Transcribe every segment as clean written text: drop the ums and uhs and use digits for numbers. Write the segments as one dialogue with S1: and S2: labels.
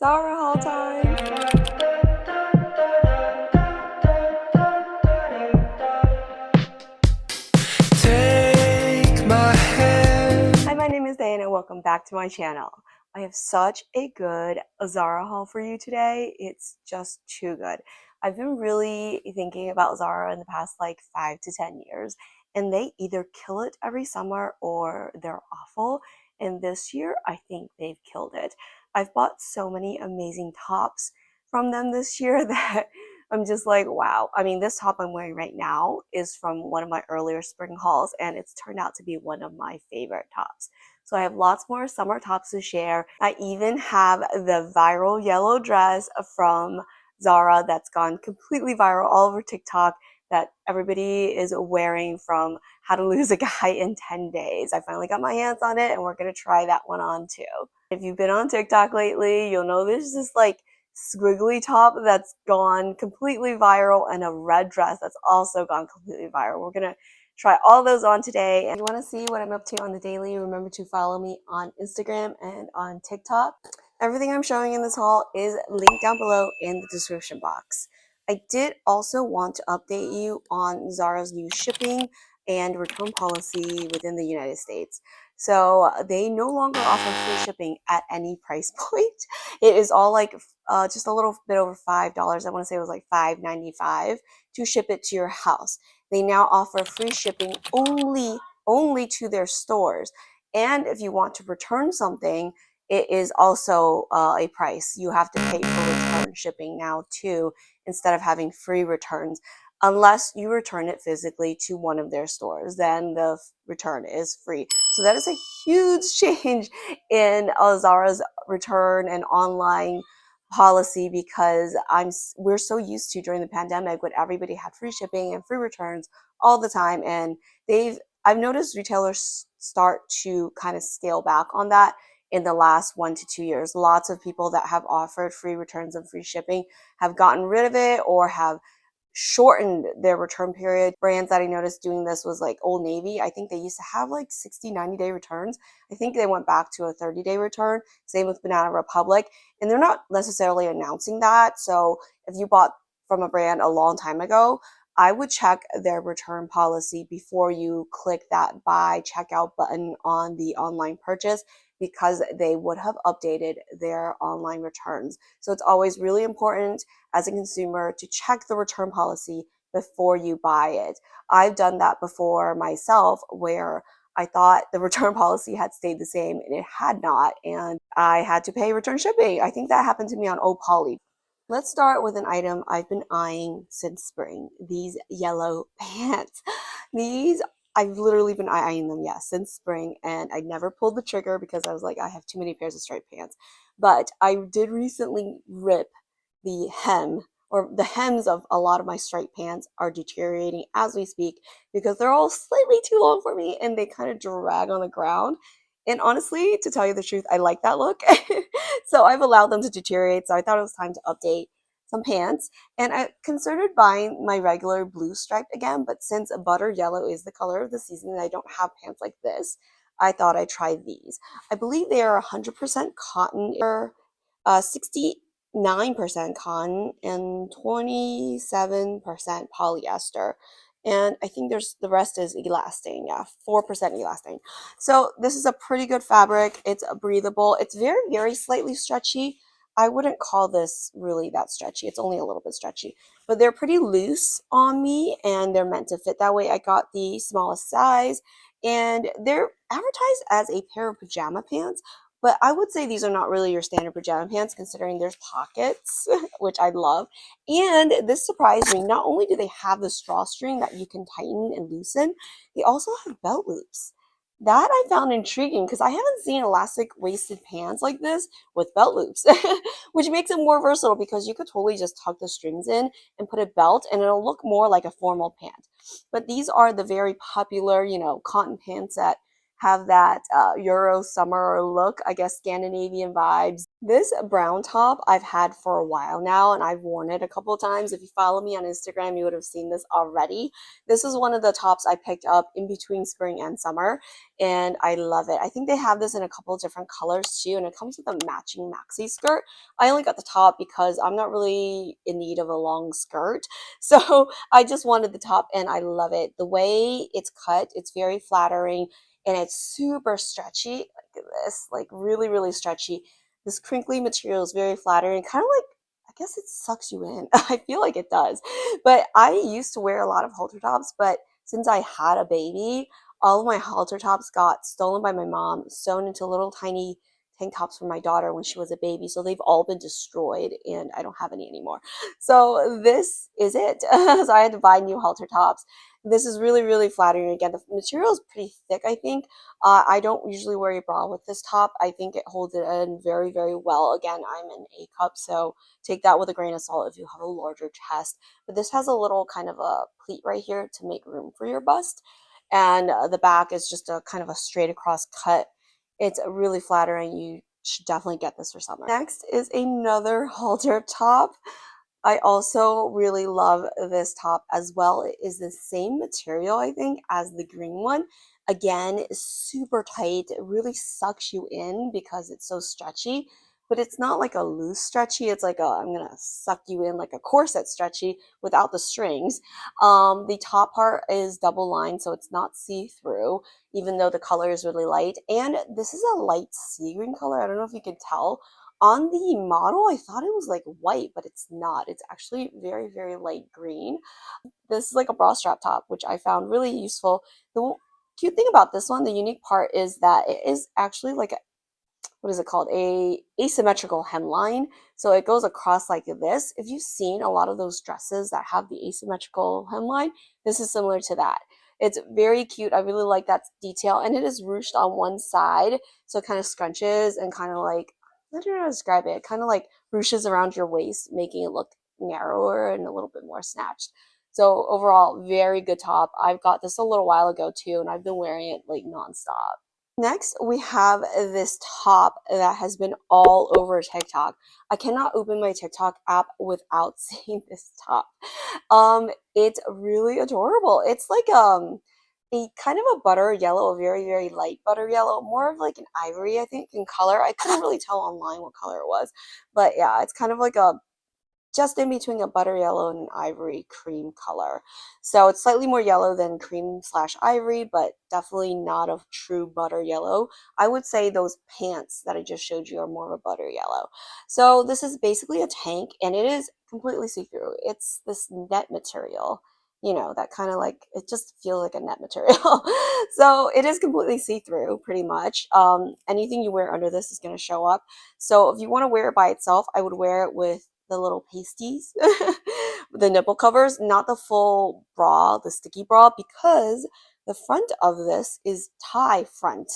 S1: ZARA haul time! Take my hand. Hi, my name is Diana and welcome back to my channel. I have such a good ZARA haul for you today. It's just too good. I've been really thinking about ZARA in the past like 5 to 10 years, and they either kill it every summer or they're awful. And this year, I think they've killed it. I've bought so many amazing tops from them this year that I'm just like, wow. I mean, this top I'm wearing right now is from one of my earlier spring hauls, and it's turned out to be one of my favorite tops. So I have lots more summer tops to share. I even have the viral yellow dress from ZARA that's gone completely viral all over TikTok that everybody is wearing from How to Lose a Guy in 10 Days. I finally got my hands on it, and we're going to try that one on too. If you've been on TikTok lately, you'll know there's this like squiggly top that's gone completely viral and a red dress that's also gone completely viral. We're gonna try all those on today. And if you want to see what I'm up to on the daily, remember to follow me on Instagram and on TikTok. Everything I'm showing in this haul is linked down below in the description box. I did also want to update you on ZARA's new shipping and return policy within the United States. So they no longer offer free shipping at any price point. It is all like just a little bit over $5. I want to say it was like $5.95 to ship it to your house. They now offer free shipping only to their stores. And if you want to return something, it is also a price. You have to pay for return shipping now too, instead of having free returns. Unless you return it physically to one of their stores, then the return is free. So that is a huge change in ZARA's return and online policy, because we're so used to during the pandemic when everybody had free shipping and free returns all the time, and I've noticed retailers start to kind of scale back on that in the last 1 to 2 years. Lots of people that have offered free returns and free shipping have gotten rid of it or have shortened their return period. Brands that I noticed doing this was like Old Navy. I think they used to have like 60, 90-day returns. I think they went back to a 30-day return. Same with Banana Republic. And they're not necessarily announcing that. So if you bought from a brand a long time ago, I would check their return policy before you click that buy checkout button on the online purchase, because they would have updated their online returns. So it's always really important as a consumer to check the return policy before you buy it. I've done that before myself, where I thought the return policy had stayed the same and it had not, and I had to pay return shipping. I think that happened to me on Opoly. Let's start with an item I've been eyeing since spring, these yellow pants. These I've literally been eyeing them, yes, since spring, and I never pulled the trigger because I was like, I have too many pairs of striped pants. But I did recently rip the hem, or the hems of a lot of my striped pants are deteriorating as we speak because they're all slightly too long for me and they kind of drag on the ground. And honestly, to tell you the truth, I like that look. So I've allowed them to deteriorate. So I thought it was time to update some pants. And I considered buying my regular blue stripe again, but since butter yellow is the color of the season and I don't have pants like this, I thought I'd try these. I believe they are 100% cotton, 69% cotton, and 27% polyester. And I think the rest is elastane. Yeah, 4% elastane. So this is a pretty good fabric. It's breathable. It's very, very slightly stretchy. I wouldn't call this really that stretchy. It's only a little bit stretchy, but they're pretty loose on me and they're meant to fit that way. I got the smallest size, and they're advertised as a pair of pajama pants, but I would say these are not really your standard pajama pants, considering there's pockets, which I love. And this surprised me. Not only do they have the drawstring that you can tighten and loosen, they also have belt loops. That I found intriguing because I haven't seen elastic waisted pants like this with belt loops, which makes it more versatile because you could totally just tuck the strings in and put a belt and it'll look more like a formal pant. But these are the very popular, cotton pants that have that Euro summer look, I guess Scandinavian vibes. This brown top I've had for a while now, and I've worn it a couple of times. If you follow me on Instagram, you would have seen this already. This is one of the tops I picked up in between spring and summer, and I love it. I think they have this in a couple of different colors too, and it comes with a matching maxi skirt. I only got the top because I'm not really in need of a long skirt, so I just wanted the top, and I love it. The way it's cut, it's very flattering, and it's super stretchy. Look at this, like really, really stretchy. This crinkly material is very flattering, kind of like, I guess it sucks you in. I feel like it does. But I used to wear a lot of halter tops, but since I had a baby, all of my halter tops got stolen by my mom, sewn into little tiny tank tops for my daughter when she was a baby. So they've all been destroyed and I don't have any anymore. So this is it. So I had to buy new halter tops. This is really, really flattering. Again, the material is pretty thick, I think. I don't usually wear a bra with this top. I think it holds it in very, very well. Again, I'm an A cup, so take that with a grain of salt if you have a larger chest. But this has a little kind of a pleat right here to make room for your bust. And the back is just a kind of a straight across cut. It's really flattering. You should definitely get this for summer. Next is another halter top. I also really love this top as well. It is the same material, I think, as the green one. Again, super tight. It really sucks you in because it's so stretchy, but it's not like a loose stretchy. It's like a, I'm gonna suck you in like a corset stretchy without the strings. The top part is double lined, so it's not see-through, even though the color is really light. And this is a light sea green color. I don't know if you can tell on the model. I thought it was like white, but it's not. It's actually very, very light green. This is like a bra strap top, which I found really useful. The cute thing about this one, the unique part is that it is actually like a, what is it called? A asymmetrical hemline. So it goes across like this. If you've seen a lot of those dresses that have the asymmetrical hemline, this is similar to that. It's very cute. I really like that detail. And it is ruched on one side. So it kind of scrunches and kind of like, I don't know how to describe it. It kind of like ruches around your waist, making it look narrower and a little bit more snatched. So overall, very good top. I've got this a little while ago too, and I've been wearing it like nonstop. Next, we have this top that has been all over TikTok. I cannot open my TikTok app without seeing this top. It's really adorable. It's like a kind of a butter yellow, a very, very light butter yellow, more of like an ivory, I think, in color. I couldn't really tell online what color it was, but yeah, it's kind of like a just in between a butter yellow and an ivory cream color. So it's slightly more yellow than cream slash ivory, but definitely not a true butter yellow. I would say those pants that I just showed you are more of a butter yellow. So this is basically a tank and it is completely see-through. It's this net material, you know, that kind of like, it just feels like a net material. So it is completely see-through pretty much. Anything you wear under this is going to show up. So if you want to wear it by itself, I would wear it with the little pasties, the nipple covers, not the full bra, the sticky bra, because the front of this is tie front.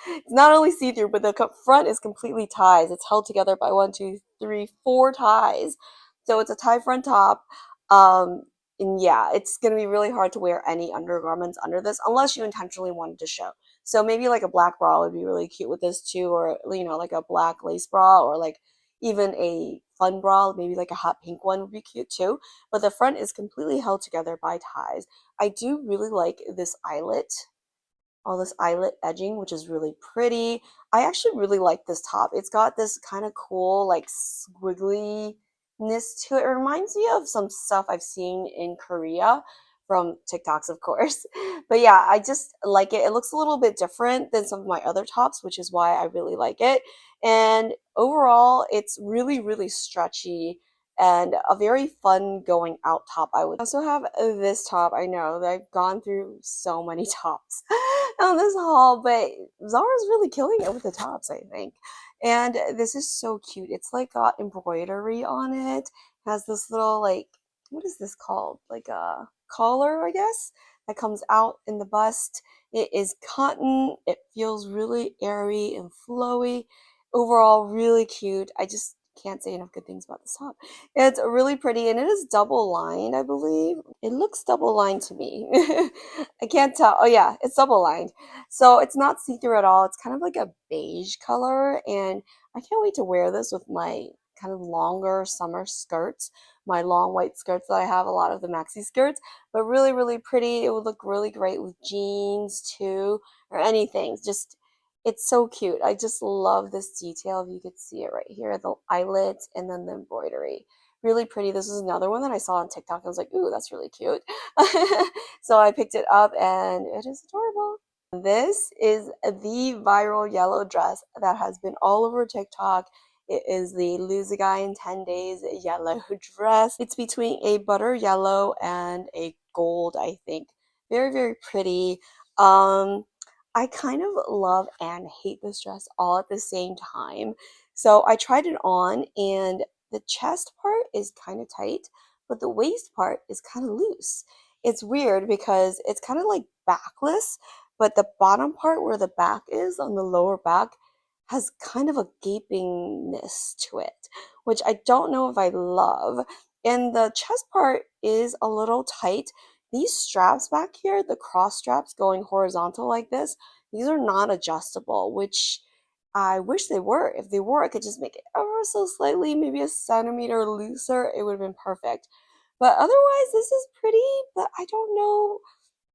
S1: It's not only see-through, but the front is completely ties. It's held together by 4 ties. So it's a tie front top. Um, and yeah, it's going to be really hard to wear any undergarments under this unless you intentionally wanted to show. So maybe like a black bra would be really cute with this too, or you know, like a black lace bra, or like even a fun bra, maybe like a hot pink one would be cute too. But the front is completely held together by ties. I do really like this eyelet, all this eyelet edging, which is really pretty. I actually really like this top. It's got this kind of cool like squiggliness to it. It reminds me of some stuff I've seen in Korea from TikToks, of course. But yeah, I just like it. It looks a little bit different than some of my other tops, which is why I really like it. And overall, it's really, really stretchy and a very fun going out top. I would also have this top. I know that I've gone through so many tops on this haul, but Zara's really killing it with the tops, I think. And this is so cute. It's like got embroidery on it. Has this little like, what is this called? Like a collar, I guess, that comes out in the bust. It is cotton. It feels really airy and flowy. Overall, really cute. I just can't say enough good things about this top. It's really pretty and it is double lined, I believe. It looks double lined to me. I can't tell. Oh yeah, it's double lined. So it's not see-through at all. It's kind of like a beige color and I can't wait to wear this with my kind of longer summer skirts, my long white skirts that I have, a lot of the maxi skirts, but really, really pretty. It would look really great with jeans too, or anything. Just, it's so cute. I just love this detail. If you could see it right here, the eyelet and then the embroidery. Really pretty. This is another one that I saw on TikTok. I was like, ooh, that's really cute. So I picked it up and it is adorable. This is the viral yellow dress that has been all over TikTok. It is the Lose a Guy in 10 Days yellow dress. It's between a butter yellow and a gold, I think. Very, very pretty. I kind of love and hate this dress all at the same time. So I tried it on and the chest part is kind of tight, but the waist part is kind of loose. It's weird because it's kind of like backless, but the bottom part where the back is on the lower back has kind of a gapingness to it, which I don't know if I love. And the chest part is a little tight. These straps back here, the cross straps going horizontal like this, these are not adjustable, which I wish they were. If they were, I could just make it ever so slightly, maybe a centimeter looser. It would have been perfect. But otherwise, this is pretty, but I don't know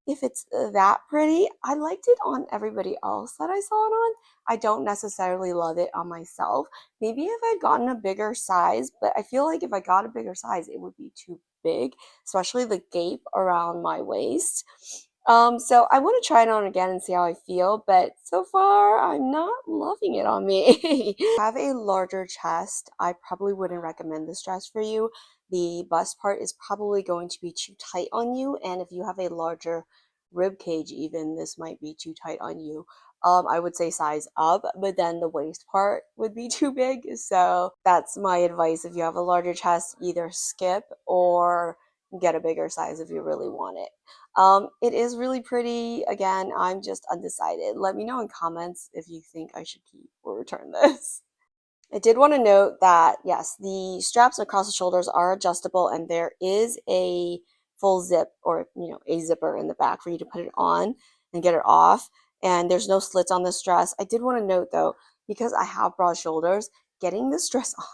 S1: if it's that pretty. I liked it on everybody else that I saw it on. I don't necessarily love it on myself. Maybe if I'd gotten a bigger size, but I feel like if I got a bigger size, it would be too big, especially the gape around my waist. So I want to try it on again and see how I feel, but so far I'm not loving it on me. If you have a larger chest, I probably wouldn't recommend this dress for you. The bust part is probably going to be too tight on you, and if you have a larger rib cage even, this might be too tight on you. I would say size up, but then the waist part would be too big. So that's my advice. If you have a larger chest, either skip or get a bigger size if you really want it. It is really pretty. Again, I'm just undecided. Let me know in comments if you think I should keep or return this. I did want to note that, yes, the straps across the shoulders are adjustable and there is a full zip or, a zipper in the back for you to put it on and get it off. And there's no slits on this dress. I did want to note though, because I have broad shoulders, getting this dress on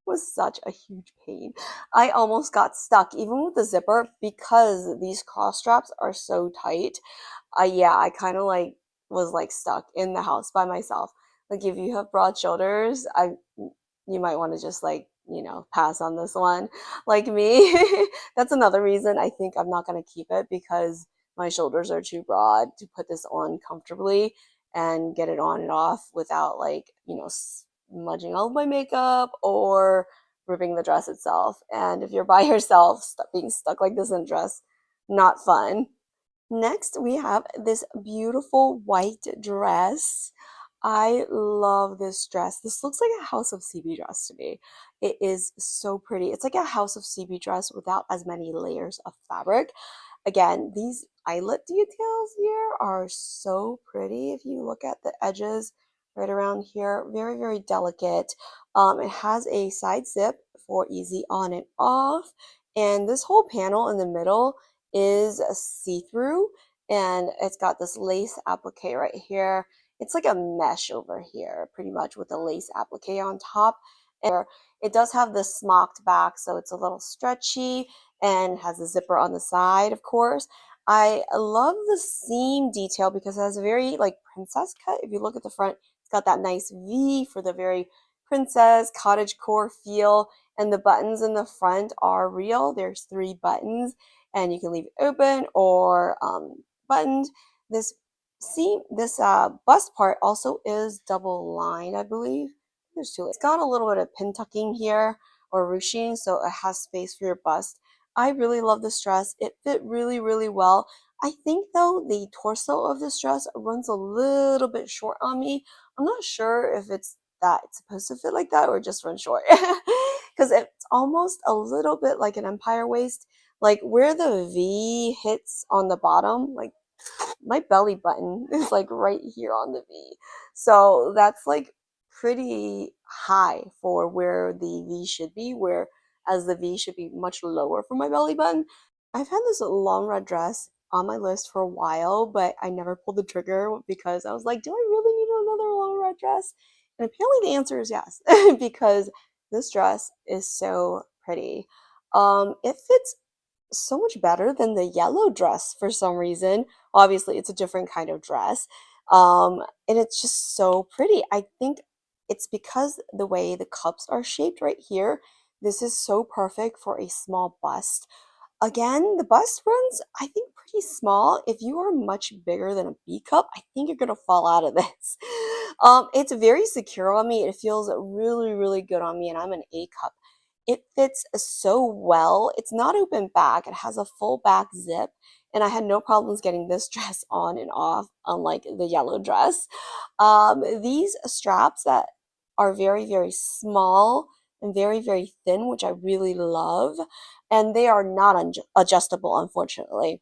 S1: was such a huge pain. I almost got stuck even with the zipper because these cross straps are so tight. Yeah, I kind of like was like stuck in the house by myself. Like if you have broad shoulders, you might want to just like, pass on this one. Like me, that's another reason I think I'm not going to keep it because my shoulders are too broad to put this on comfortably and get it on and off without like, smudging all of my makeup or ripping the dress itself. And if you're by yourself, being stuck like this in a dress, not fun. Next, we have this beautiful white dress. I love this dress. This looks like a House of CB dress to me. It is so pretty. It's like a House of CB dress without as many layers of fabric. Again, these eyelet details here are so pretty. If you look at the edges right around here, very, very delicate. It has a side zip for easy on and off. And this whole panel in the middle is see-through and it's got this lace applique right here. It's like a mesh over here pretty much with a lace applique on top. And it does have this smocked back, so it's a little stretchy and has a zipper on the side, of course. I love the seam detail because it has a very like princess cut. If you look at the front, it's got that nice V for the very princess cottage core feel, and the buttons in the front are real. There's 3 buttons and you can leave it open or buttoned. This bust part also is double lined, I believe. There's 2. It's got a little bit of pin tucking here or ruching, so it has space for your bust. I really love this dress. It fit really, really well. I think though the torso of this dress runs a little bit short on me. I'm not sure if it's that it's supposed to fit like that or just run short because it's almost a little bit like an empire waist, like where the V hits on the bottom, like my belly button is like right here on the V. So that's like pretty high for where the V should be, whereas the V should be much lower for my belly button. I've had this long red dress on my list for a while, but I never pulled the trigger because I was like, do I really need another long red dress? And apparently the answer is yes, because this dress is so pretty. It fits so much better than the yellow dress for some reason. Obviously, it's a different kind of dress. And it's just so pretty. I think it's because the way the cups are shaped right here. This is so perfect for a small bust. Again, the bust runs, I think, pretty small. If you are much bigger than a B cup, I think you're gonna fall out of this. It's very secure on me. It feels really, really good on me, and I'm an A cup. It fits so well. It's not open back. It has a full back zip, and I had no problems getting this dress on and off, unlike the yellow dress. These straps that are very, very small and very, very thin, which I really love, and they are not adjustable, unfortunately.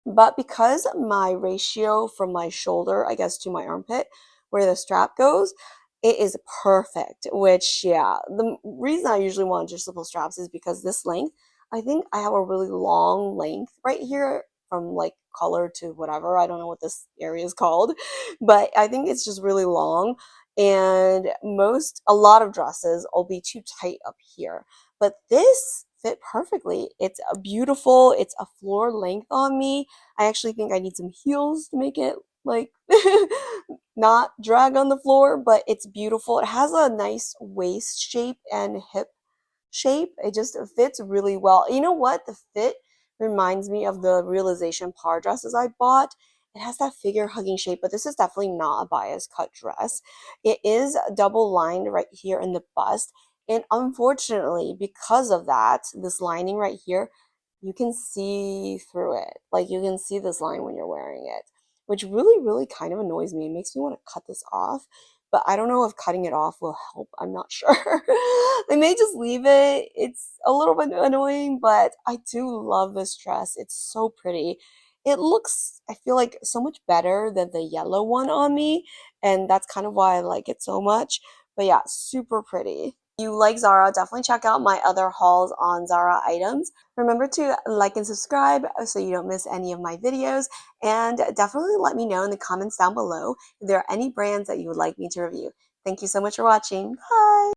S1: But because my ratio from my shoulder, I guess, to my armpit, where the strap goes, it is perfect. Which, yeah, the reason I usually want adjustable straps is because this length, I think I have a really long length right here from like collar to whatever. I don't know what this area is called, but I think it's just really long. And a lot of dresses will be too tight up here. But this fit perfectly. It's a beautiful, it's a floor length on me. I actually think I need some heels to make it like not drag on the floor, but it's beautiful. It has a nice waist shape and hip shape. It just fits really well. You know what? The fit reminds me of the Realization par dresses I bought. It has that figure hugging shape, but this is definitely not a bias cut dress. It is double lined right here in the bust. And unfortunately, because of that, this lining right here, you can see through it. Like you can see this line when you're wearing it, which really, really kind of annoys me. It makes me want to cut this off, but I don't know if cutting it off will help. I'm not sure. They may just leave it. It's a little bit annoying, but I do love this dress. It's so pretty. It looks, I feel like, so much better than the yellow one on me, and that's kind of why I like it so much. But yeah, super pretty. If you like Zara, definitely check out my other hauls on Zara items. Remember to like and subscribe so you don't miss any of my videos, and definitely let me know in the comments down below if there are any brands that you would like me to review. Thank you so much for watching. Bye!